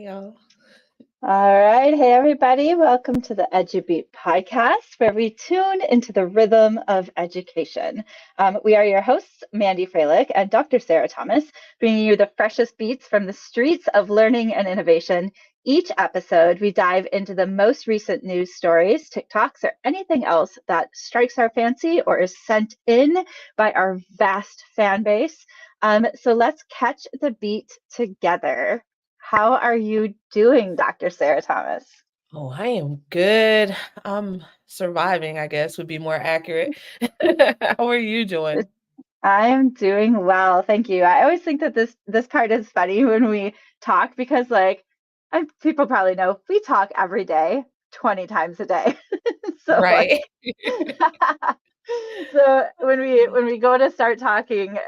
y'all. All right. Hey, everybody. Welcome to the EduBeat podcast, where we tune into the rhythm of education. We are your hosts, Mandy Freilich and Dr. Sarah Thomas, bringing you the freshest beats from the streets of learning and innovation. Each episode, we dive into the most recent news stories, TikToks, or anything else that strikes our fancy or is sent in by our vast fan base. So let's catch the beat together. How are you doing, Dr. Sarah Thomas? Oh, I am good. I'm surviving, I guess, would be more accurate. How are you doing? I am doing well, thank you. I always think that this part is funny when we talk because, like, people probably know we talk every day, 20 times a day. So, Right. like, so when we go to start talking,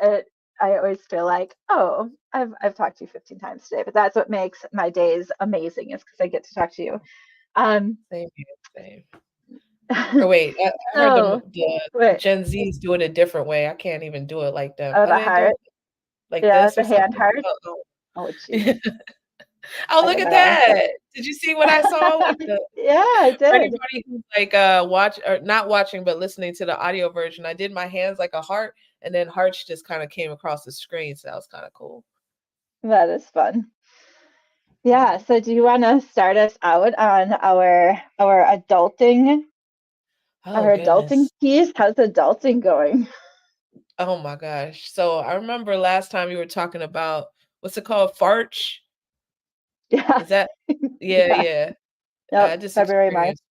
I always feel like, oh, I've talked to you 15 times today, but that's what makes my days amazing is because I get to talk to you. Um, Same here, same. Or wait, I heard so the wait, Gen Z's do it a different way. I can't even do it like them. oh, How do the they do heart, it? Like yeah, this or the hand something? heart. Oh, Oh, oh. geez, Oh, I look don't at know. that. Did you see what I saw with the Yeah, I for did. anybody who's like watch or not watching but listening to the audio version? I did my hands like a heart and then hearts just kind of came across the screen, so that was kind of cool. That is fun. Yeah, Yeah. so do you want to start us out on Oh our adulting goodness. piece? How's adulting going? Oh my gosh. So I remember last time you were talking about what's it called? Farch? Yeah, Is that yeah, yeah. yeah. I Yep, just February, March. experienced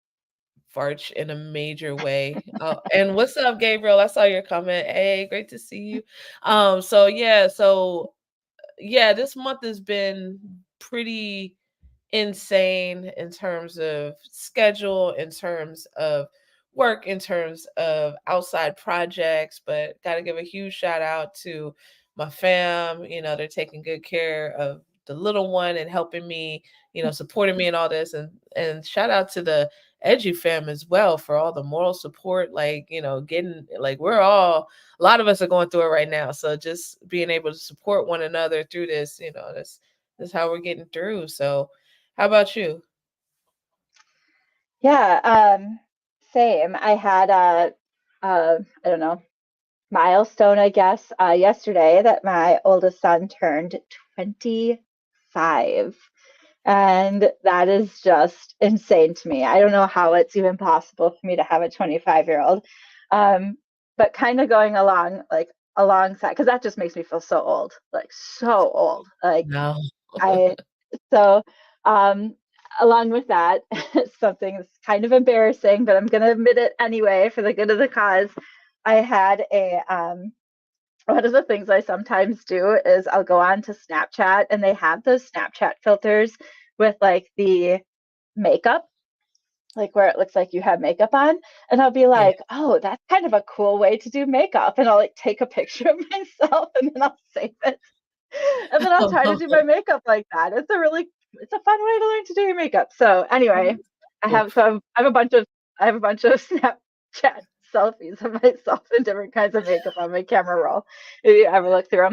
Farch in a major way. And what's up, Gabriel? I saw your comment. Hey, great to see you. So this month has been pretty insane in terms of schedule, in terms of work, in terms of outside projects, but got to give a huge shout out to my fam. They're taking good care of the little one and helping me, supporting me and all this. And shout out to the Edu fam as well for all the moral support, like, getting like a lot of us are going through it right now. So just being able to support one another through this, that's how we're getting through. So how about you? Yeah, same. I had I don't know, milestone, I guess, yesterday that my oldest son turned 25. And that is just insane to me. I don't know how it's even possible for me to have a 25-year-old. Um, but kind of going along, like alongside, because that just makes me feel so old, like so old. Like No. I, so um, along with that, something that's kind of embarrassing, but I'm going to admit it anyway for the good of the cause. I had one of the things I sometimes do is I'll go on to Snapchat and they have those Snapchat filters with like the makeup, like where it looks like you have makeup on. And I'll be Yeah. like, oh, that's kind of a cool way to do makeup. And I'll like take a picture of myself and then I'll save it. And then I'll try to do my makeup like that. It's a fun way to learn to do your makeup. So anyway, Cool. I have a bunch of Snapchat selfies of myself in different kinds of makeup on my camera roll. If you ever look through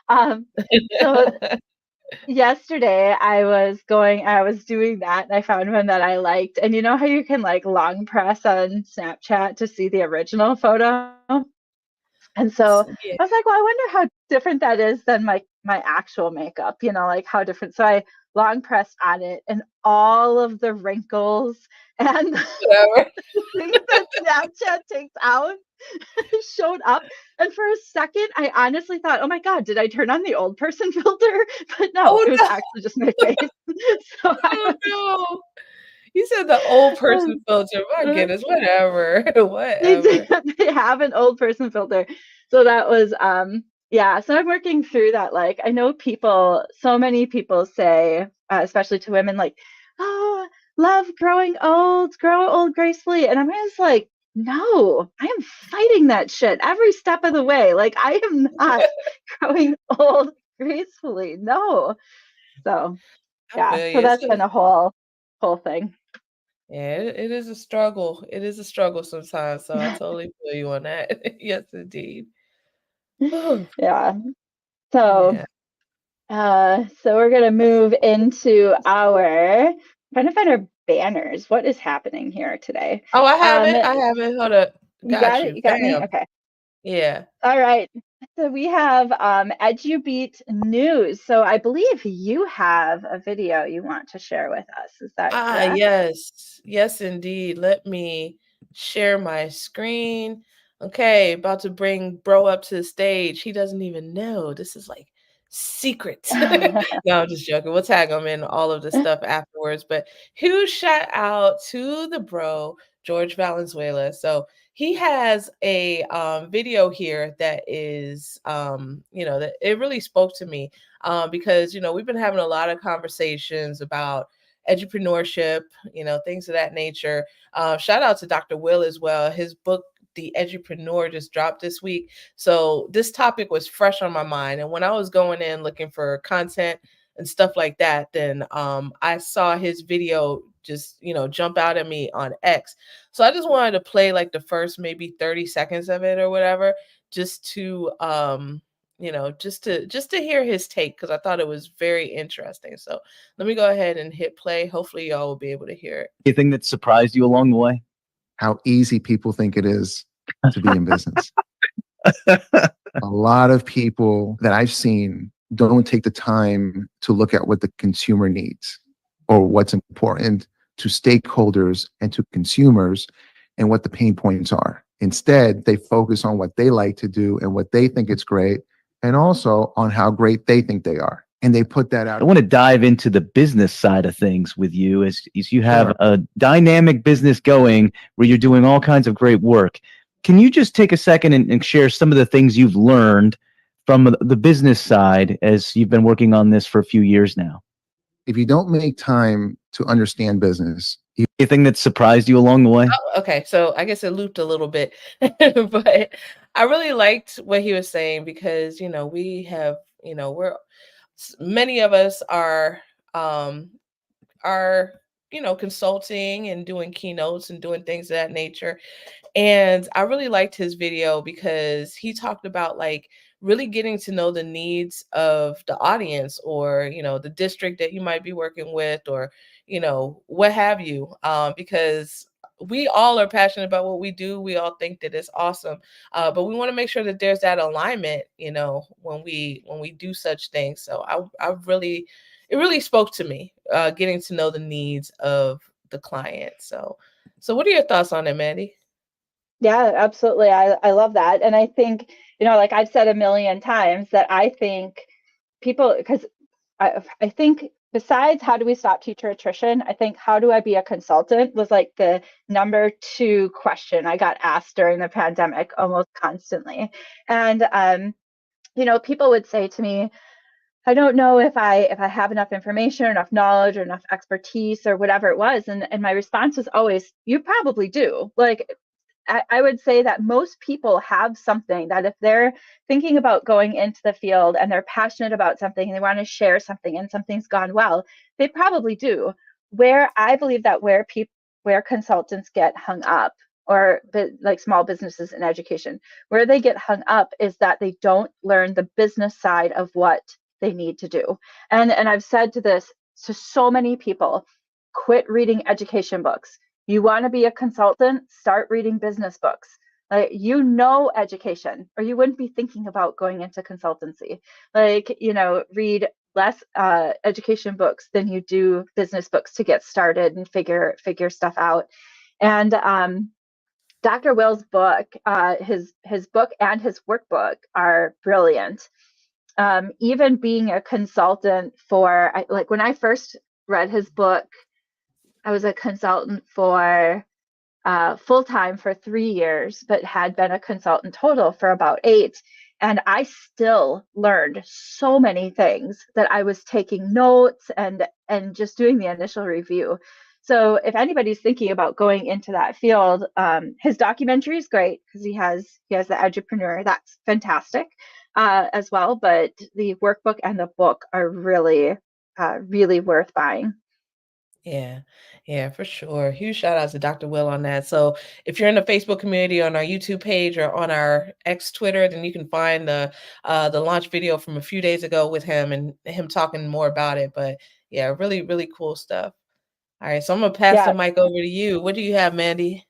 them. So yesterday I was doing that and I found one that I liked. And you know how you can like long press on Snapchat to see the original photo? And so Yeah. I was like, well, I wonder how different that is than my actual makeup, like how different. So I long pressed on it and all of the wrinkles and Whatever. things that Snapchat takes out showed up. And for a second, I honestly thought, oh my God, did I turn on the old person filter? But no, Oh it was no. actually just my face. So Oh no. You said the old was, person filter. My goodness, whatever. they do, Whatever. they have an old person filter. So that was yeah, so I'm working through that. Like I know so many people say, especially to women, like, oh, love growing old, grow old gracefully. And I'm just like, no, I am fighting that shit every step of the way. Like I am not growing old gracefully. No. So I yeah, feel so you. that's been a whole thing. Yeah, it is a struggle. It is a struggle sometimes. So I totally feel you on that. Yes, indeed. Oh, Yeah. So yeah. So we're gonna move into our trying to find our banners. What is happening here today? Oh, I have Um, it. I have it. Hold up. you got Got it? you. You got me? Bam. Okay. Yeah. All right. So we have EduBeat news. So I believe you have a video you want to share with us. Is that Ah, correct? yes. Yes, indeed. Let me share my screen. Okay, about to bring bro up to the stage. He doesn't even know. This is like secret. No, I'm just joking. We'll tag him in all of the stuff afterwards. But huge shout out to the bro, George Valenzuela. So he has a video here that is, that it really spoke to me because, we've been having a lot of conversations about edupreneurship, things of that nature. Shout out to Dr. Will as well. His book, The Edupreneur, just dropped this week. So this topic was fresh on my mind. And when I was going in looking for content and stuff like that, then I saw his video just, jump out at me on X. So I just wanted to play like the first maybe 30 seconds of it or whatever, just to just to hear his take because I thought it was very interesting. So let me go ahead and hit play. Hopefully y'all will be able to hear it. Anything that surprised you along the way? How easy people think it is to be in business. A lot of people that I've seen don't take the time to look at what the consumer needs or what's important to stakeholders and to consumers and what the pain points are. Instead, they focus on what they like to do and what they think is great, and also on how great they think they are. And they put that out. I want to dive into the business side of things with you as you have Sure. a dynamic business going where you're doing all kinds of great work. Can you just take a second and share some of the things you've learned from the business side as you've been working on this for a few years now? If you don't make time to understand business, Anything that surprised you along the way? Oh, okay. So I guess it looped a little bit, but I really liked what he was saying because, we have, many of us um, are, consulting and doing keynotes and doing things of that nature. And I really liked his video because he talked about like really getting to know the needs of the audience or, the district that you might be working with or, what have you. Because we all are passionate about what we do. We all think that it's awesome. But we want to make sure that there's that alignment, when we do such things. So it really spoke to me, getting to know the needs of the client. So what are your thoughts on it, Mandy? Yeah, absolutely. I love that. And I think, like I've said a million times that I think people, because I think besides how do we stop teacher attrition, I think how do I be a consultant was like the number two question I got asked during the pandemic almost constantly. And people would say to me, I don't know if I have enough information or enough knowledge or enough expertise or whatever it was. And my response was always, you probably do. Like I would say that most people have something that if they're thinking about going into the field and they're passionate about something and they want to share something and something's gone well, they probably do. Where I believe that where consultants get hung up or like small businesses in education, where they get hung up is that they don't learn the business side of what they need to do. And I've said to this to so many people, quit reading education books. You want to be a consultant, start reading business books. Like education, or you wouldn't be thinking about going into consultancy. Read less education books than you do business books to get started and figure stuff out. And Dr. Will's book, his book and his workbook are brilliant. Even being a consultant like when I first read his book, I was a consultant for full time for 3 years, but had been a consultant total for about 8. And I still learned so many things that I was taking notes and just doing the initial review. So if anybody's thinking about going into that field, his documentary is great because he has the Edupreneur. That's fantastic as well. But the workbook and the book are really really worth buying. Yeah, for sure. Huge shout out to Dr. Will on that. So if you're in the Facebook community, on our YouTube page, or on our X Twitter, then you can find the launch video from a few days ago with him and him talking more about it. But yeah, really, really cool stuff. All right, so I'm gonna pass the Yeah, mic over to you. What do you have, Mandy?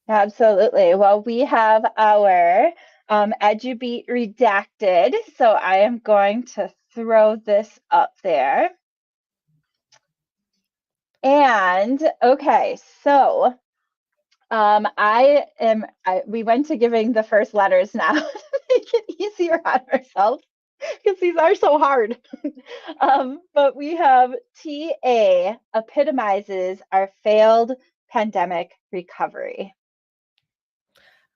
absolutely. Well, we have our EduBeat redacted. So I am going to throw this up there. And okay, so we went to giving the first letters now to make it easier on ourselves because these are so hard. But we have TA epitomizes our failed pandemic recovery.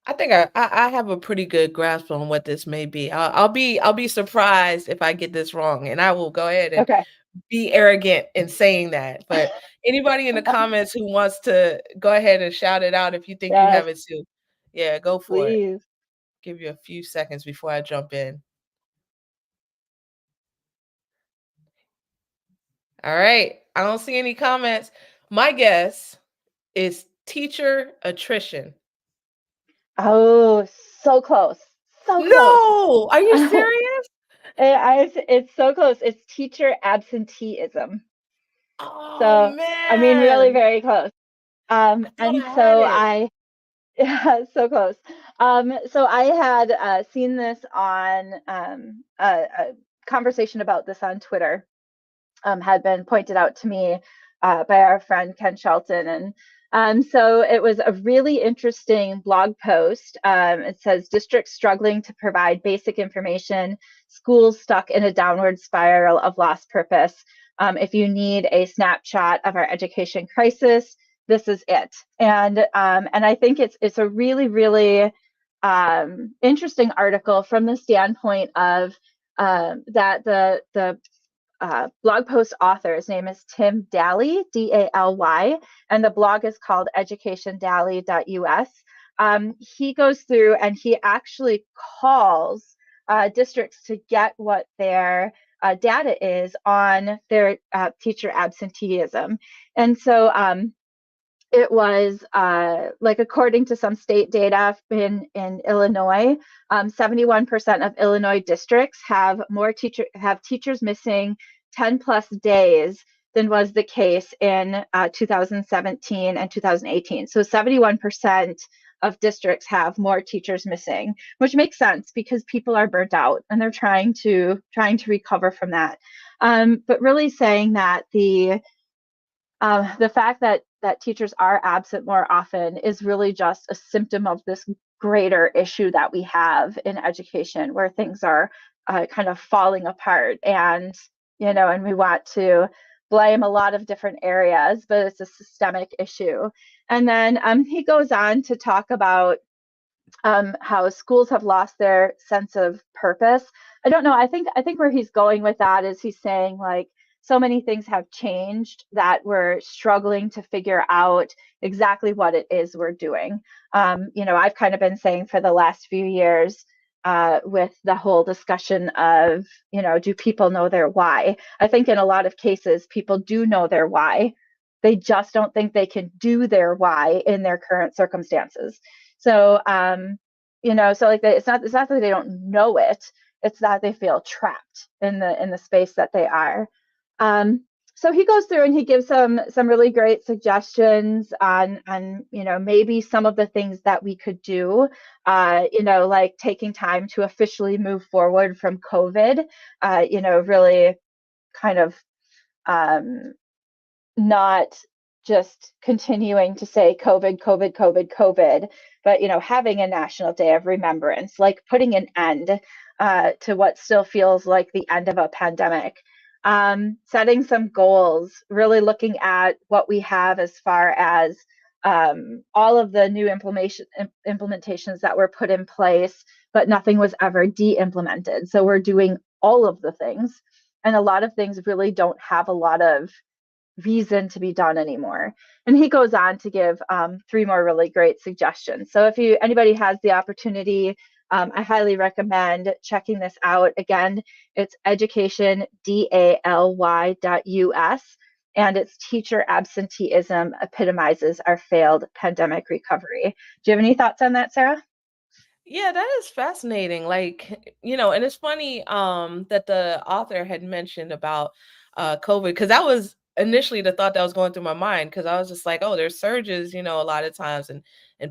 I think I have a pretty good grasp on what this may be. I'll be surprised if I get this wrong, and I will go ahead and Okay. be arrogant in saying that. But anybody in the comments who wants to go ahead and shout it out if you think you Yes, have it too. Yeah, go for it. please. Give you a few seconds before I jump in. All right. I don't see any comments. My guess is teacher attrition. Oh, so close. So close. No, are you serious? It's so close. It's teacher absenteeism. Oh So, I mean, really man. very close. I thought And I had so it. yeah, so close. So I had seen this on a conversation about this on Twitter, had been pointed out to me by our friend Ken Shelton. And so it was a really interesting blog post. It says districts struggling to provide basic information, schools stuck in a downward spiral of lost purpose. If you need a snapshot of our education crisis, this is it. And I think it's a really, really interesting article from the standpoint of that the blog post author. His name is Tim Daly, Daly, and the blog is called educationdally.us. He goes through and he actually calls districts to get what their data is on their teacher absenteeism. And so it was like, according to some state data in Illinois, 71% of Illinois districts have teachers missing 10 plus days than was the case in 2017 and 2018. So 71% of districts have more teachers missing, which makes sense because people are burnt out and they're trying to recover from that. But really saying that the fact that teachers are absent more often is really just a symptom of this greater issue that we have in education, where things are kind of falling apart. And and we want to blame a lot of different areas, but it's a systemic issue. And then he goes on to talk about how schools have lost their sense of purpose. I don't know. I think where he's going with that is he's saying, like, so many things have changed that we're struggling to figure out exactly what it is we're doing. I've kind of been saying for the last few years, with the whole discussion of, do people know their why? I think in a lot of cases, people do know their why. They just don't think they can do their why in their current circumstances. So, so like it's not that they don't know it; it's that they feel trapped in the space that they are. So he goes through and he gives some really great suggestions on maybe some of the things that we could do. Like taking time to officially move forward from COVID. Really kind of not just continuing to say COVID, COVID, COVID, COVID, but having a national day of remembrance, like putting an end to what still feels like the end of a pandemic. Setting some goals, really looking at what we have as far as all of the new implementations that were put in place, but nothing was ever de-implemented. So we're doing all of the things, and a lot of things really don't have a lot of reason to be done anymore. And he goes on to give 3 more really great suggestions. So if anybody has the opportunity, I highly recommend checking this out. Again, it's educationdally.us. and its teacher absenteeism epitomizes our failed pandemic recovery. Do you have any thoughts on that, Sarah? Yeah, that is fascinating. Like, and it's funny that the author had mentioned about COVID, because that was initially the thought that was going through my mind, because I was just like, oh, there's surges, a lot of times, and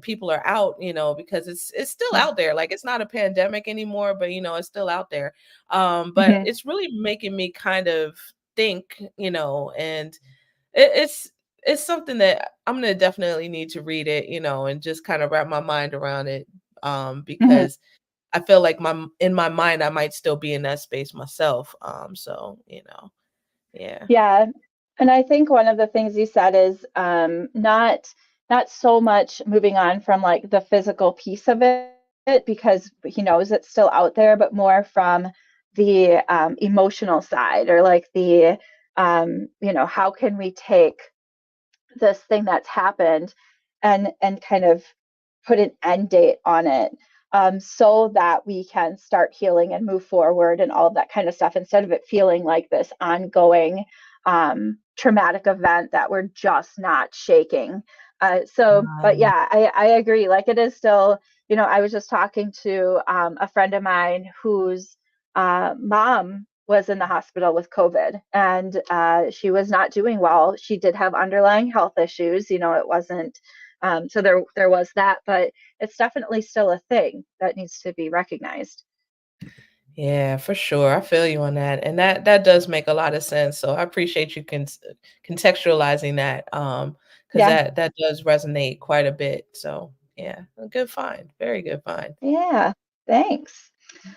people are out, because it's still out there. Like, it's not a pandemic anymore, but it's still out there. But Mhm. it's really making me kind of think, and it's something that I'm gonna definitely need to read it, and just kind of wrap my mind around it. Mhm. Because I feel like in my mind I might still be in that space myself. So yeah. Yeah. And I think one of the things you said is not so much moving on from like the physical piece of it, because he knows it's still out there, but more from the emotional side, or like the how can we take this thing that's happened and kind of put an end date on it, so that we can start healing and move forward and all of that kind of stuff, instead of it feeling like this ongoing traumatic event that we're just not shaking. But Um, yeah, I agree. Like, it is still, I was just talking to a friend of mine whose mom was in the hospital with COVID, and she was not doing well. She did have underlying health issues. It wasn't, so there was that, but it's definitely still a thing that needs to be recognized. yeah, for sure. I feel you on that. And that does make a lot of sense. So I appreciate you contextualizing that. Because Yeah, that does resonate quite a bit. So yeah, a good find. Very good find. yeah. Thanks.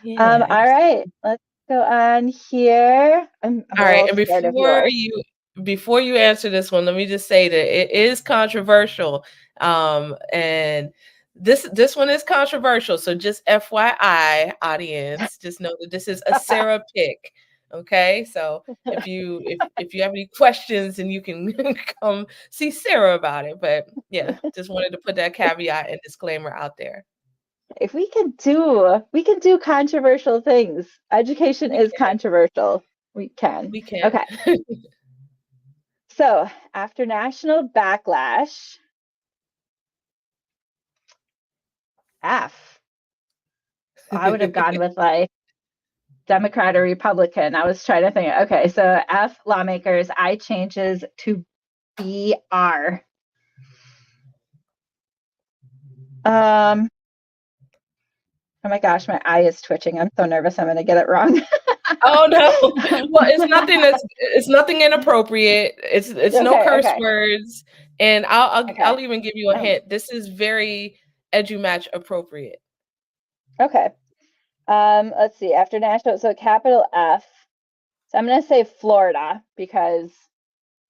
Yeah. All right, let's go on here. I'm a All right, little and scared of yours. before you answer this one, let me just say that it is controversial. And this one is controversial. So just FYI, audience, just know that this is a Sarah pick. Okay. So if you have any questions, then you can come see Sarah about it. But yeah, just wanted to put that caveat and disclaimer out there. If we can do controversial things. Education We is can. controversial. We can. We can. Okay. So after national backlash, F. I would have gone with like Democrat or Republican. I was trying to think. Okay, so F, lawmakers, I changes to BR. Um, oh my gosh, my eye is twitching. I'm so nervous I'm gonna get it wrong. Oh no. Well, it's nothing inappropriate. It's no Okay, curse okay, words. And I'll okay. even give you a Um, hint. This is very EduMatch appropriate. okay. Let's see. After national, so capital F. So I'm gonna say Florida because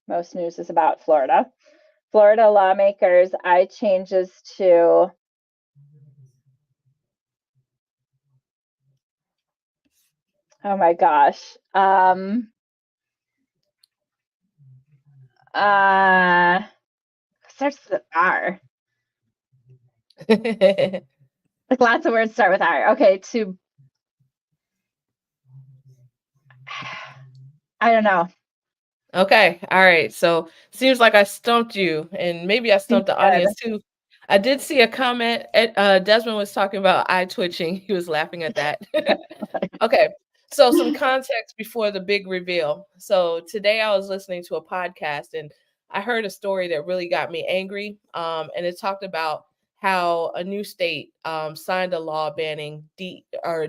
most news is about Florida. Florida lawmakers, I changes to oh my gosh. Uh Starts with R. Like, lots of words start with R. Okay, to I don't know. Okay. All right. So seems like I stumped you, and maybe I You stumped the did. audience too. I did see a comment. Desmond was talking about eye twitching. He was laughing at that. Okay. So some context before the big reveal. So today I was listening to a podcast and I heard a story that really got me angry. And it talked about how a new state signed a law banning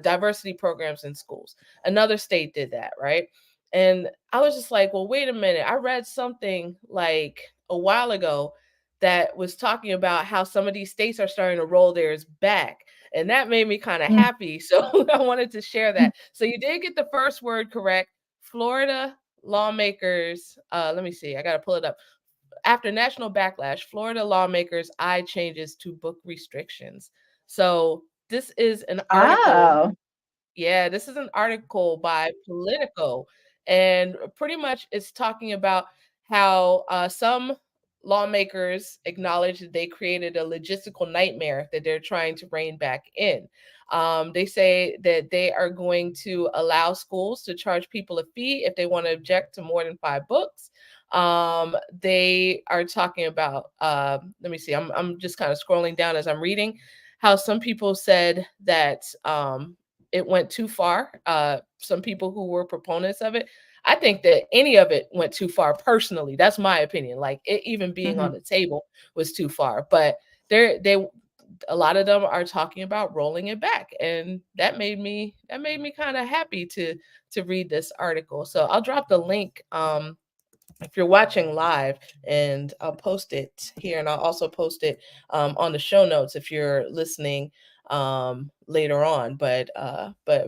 diversity programs in schools. Another state did that, right? And I was just like, well, wait a minute. I read something like a while ago that was talking about how some of these states are starting to roll theirs back. And that made me kind of Mm. happy. So I wanted to share that. So you did get the first word correct. Florida lawmakers, let me see, I got to pull it up. After national backlash, Florida lawmakers eye changes to book restrictions. So this is an article. Oh. Yeah, this is an article by Politico, and pretty much it's talking about how some lawmakers acknowledge that they created a logistical nightmare that they're trying to rein back in. They say that they are going to allow schools to charge people a fee if they want to object to more than 5 books. They are talking about, let me see, I'm just kind of scrolling down as I'm reading, how some people said that it went too far. Some people who were proponents of it. I think that any of it went too far personally. That's my opinion. Like it even being on the table was too far. But they a lot of them are talking about rolling it back, and that made me kind of happy to read this article. So I'll drop the link if you're watching live, and I'll post it here, and I'll also post it on the show notes if you're listening later on. But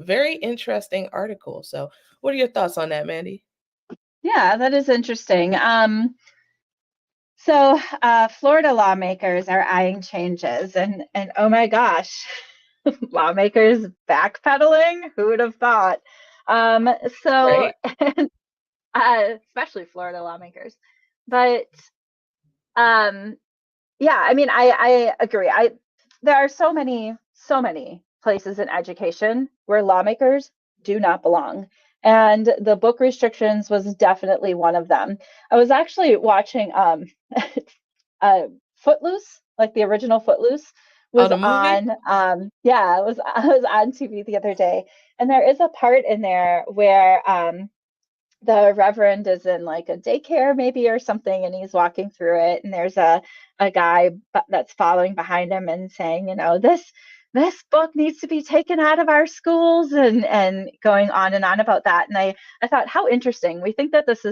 very interesting article. So what are your thoughts on that, Mandy? Yeah, that is interesting. So Florida lawmakers are eyeing changes, and oh my gosh, lawmakers backpedaling? Who would have thought? Um, so Right. especially Florida lawmakers. But yeah, I mean, I agree. There are so many places in education where lawmakers do not belong. And the book restrictions was definitely one of them. I was actually watching Footloose, like the original Footloose, Oh, was the movie? on yeah, it was I was on TV the other day. And there is a part in there where the reverend is in like a daycare maybe or something, and he's walking through it, and there's a guy that's following behind him and saying, this book needs to be taken out of our schools, and going on and on about that. And I thought, how interesting. We think that this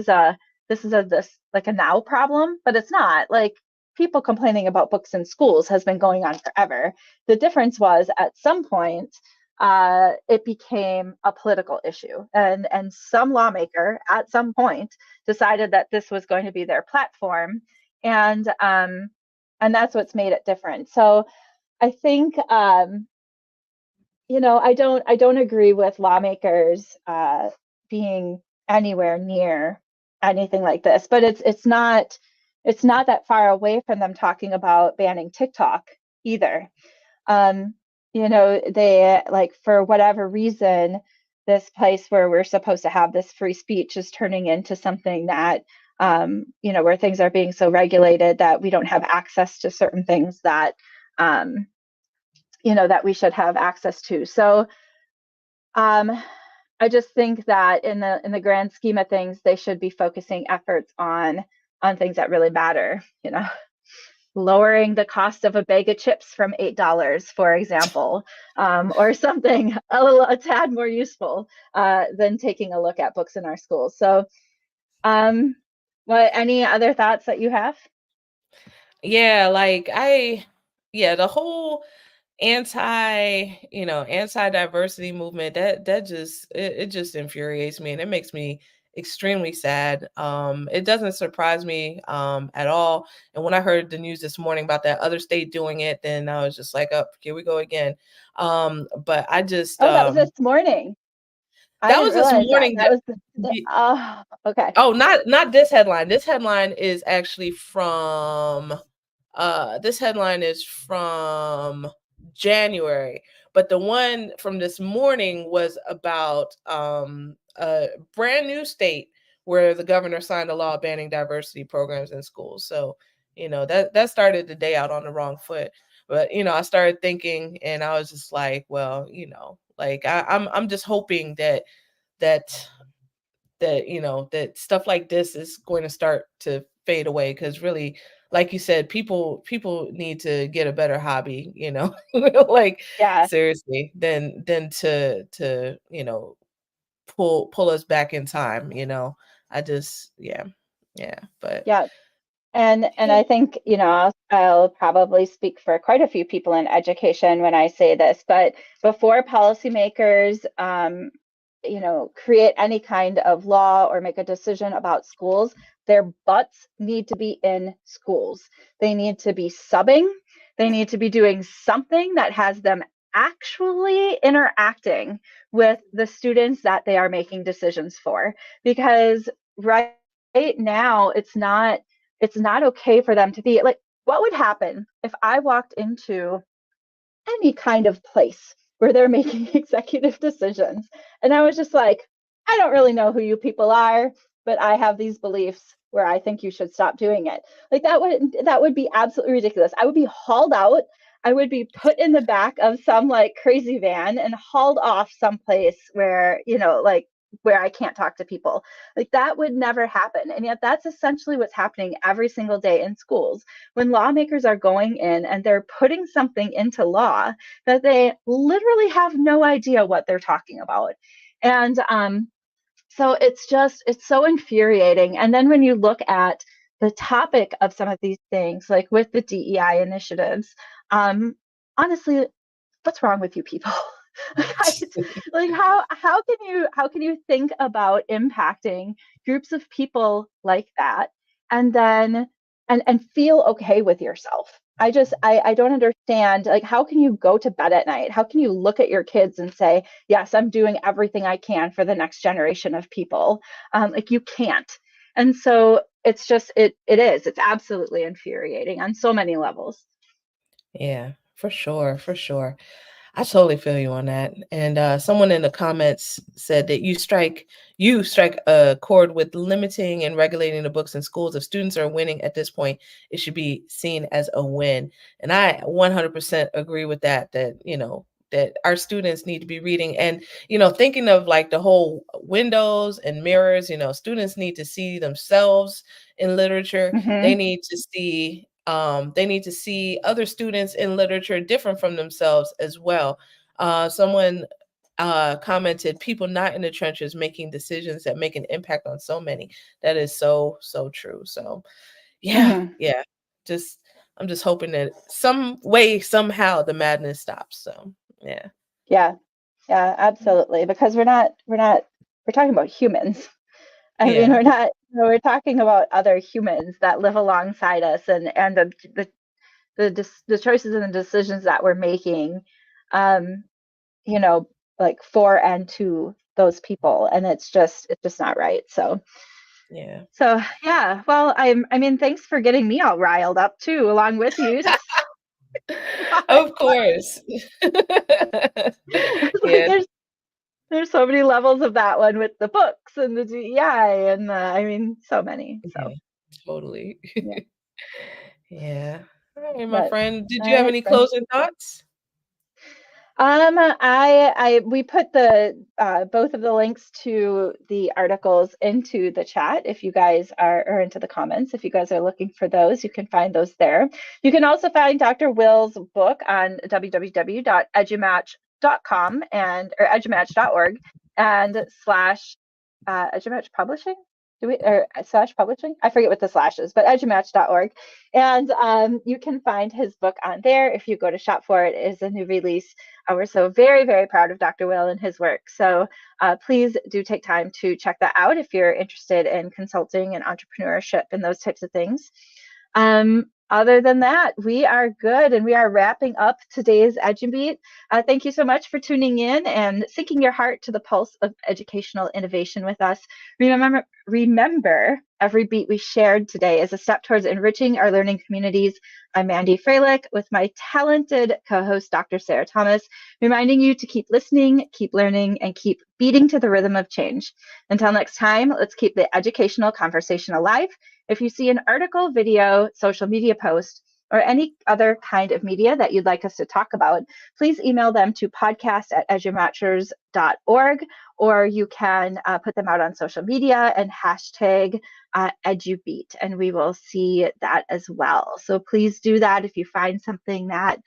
like a now problem, but it's not. Like, people complaining about books in schools has been going on forever. The difference was, at some point, it became a political issue, and some lawmaker at some point decided that this was going to be their platform, and that's what's made it different. So I think I don't agree with lawmakers being anywhere near anything like this, but it's not that far away from them talking about banning TikTok either. um, they, like, for whatever reason, this place where we're supposed to have this free speech is turning into something that, where things are being so regulated that we don't have access to certain things that, um, that we should have access to. So um, I just think that in the grand scheme of things, they should be focusing efforts on things that really matter. Lowering the cost of a bag of chips from $8, for example, or something a tad more useful than taking a look at books in our schools. So, any other thoughts that you have? Yeah, yeah, the whole anti-diversity movement, that just it just infuriates me, and it makes me extremely sad. It doesn't surprise me at all. And when I heard the news this morning about that other state doing it, then I was just like, oh, here we go again. But I just Oh, that was this morning. I that didn't was this realize that. morning That that was oh, okay. oh, not this headline. This headline is actually from this headline is from January, but the one from this morning was about a brand new state where the governor signed a law banning diversity programs in schools. So, that started the day out on the wrong foot. But, I started thinking, and I was just like, well, like I'm just hoping that that stuff like this is going to start to fade away, because really, like you said, people need to get a better hobby, like, Yeah, seriously, than to pull us back in time. I just, yeah, but yeah. And I think, I'll probably speak for quite a few people in education when I say this, but before policymakers, create any kind of law or make a decision about schools, their butts need to be in schools. They need to be subbing. They need to be doing something that has them actually interacting with the students that they are making decisions for. Because right now, it's not okay for them to be like, what would happen if I walked into any kind of place where they're making executive decisions and I was just like, I don't really know who you people are, but I have these beliefs. where I think you should stop doing it. Like that would be absolutely ridiculous. I would be hauled out. I would be put in the back of some like crazy van and hauled off someplace where, like where I can't talk to people. Like that would never happen. And yet that's essentially what's happening every single day in schools. When lawmakers are going in and they're putting something into law that they literally have no idea what they're talking about. And so it's so infuriating. And then when you look at the topic of some of these things, like with the DEI initiatives, honestly, what's wrong with you people? Like how can you think about impacting groups of people like that and then and feel okay with yourself? I don't understand, like, how can you go to bed at night? How can you look at your kids and say, yes, I'm doing everything I can for the next generation of people? Like, you can't. And so it's absolutely infuriating on so many levels. Yeah, for sure, for sure. I totally feel you on that. And someone in the comments said that you strike a chord with limiting and regulating the books in schools. If students are winning at this point, it should be seen as a win. And I 100% agree with that, that our students need to be reading. And, thinking of like the whole windows and mirrors, students need to see themselves in literature. They Mm-hmm. need to see other students in literature different from themselves as well. Someone commented, people not in the trenches making decisions that make an impact on so many. That is so, so true. So yeah, Mm-hmm. yeah. I'm just hoping that some way, somehow the madness stops. So yeah. Yeah, absolutely. Because we're talking about humans. I mean, Yeah. we're talking about other humans that live alongside us, and the choices and the decisions that we're making, um, like for and to those people, and it's just not right. Yeah. So yeah. Well, I mean, thanks for getting me all riled up too, along with you. Of course. Like Yeah. there's so many levels of that one with the books and the DEI and I mean, so many. So Yeah. Totally. yeah. Yeah. All right, my But friend. Did all you have right, any friend. closing thoughts? We put the both of the links to the articles into the chat. If you guys are, or into the comments, if you guys are looking for those, you can find those there. You can also find Dr. Will's book on www.edumatch.com or edumatch.org and slash edumatch publishing. Or slash publishing? I forget what the slash is, but edumatch.org. And you can find his book on there. If you go to shop for it, it is a new release. We're so very, very proud of Dr. Will and his work. So please do take time to check that out if you're interested in consulting and entrepreneurship and those types of things. Other than that, we are good, and we are wrapping up today's EduBeat. Thank you so much for tuning in and sinking your heart to the pulse of educational innovation with us. Remember, every beat we shared today is a step towards enriching our learning communities. I'm Mandy Freilich with my talented co-host, Dr. Sarah Thomas, reminding you to keep listening, keep learning, and keep beating to the rhythm of change. Until next time, let's keep the educational conversation alive. If you see an article, video, social media post, or any other kind of media that you'd like us to talk about, please email them to podcast@edumatchers.org, or you can put them out on social media and hashtag EduBeat, and we will see that as well. So please do that if you find something that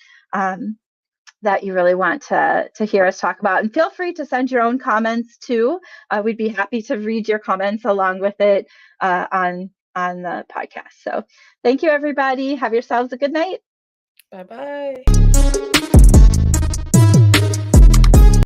that you really want to hear us talk about. And feel free to send your own comments too. We'd be happy to read your comments along with it on the podcast. So thank you, everybody. Have yourselves a good night. Bye-bye.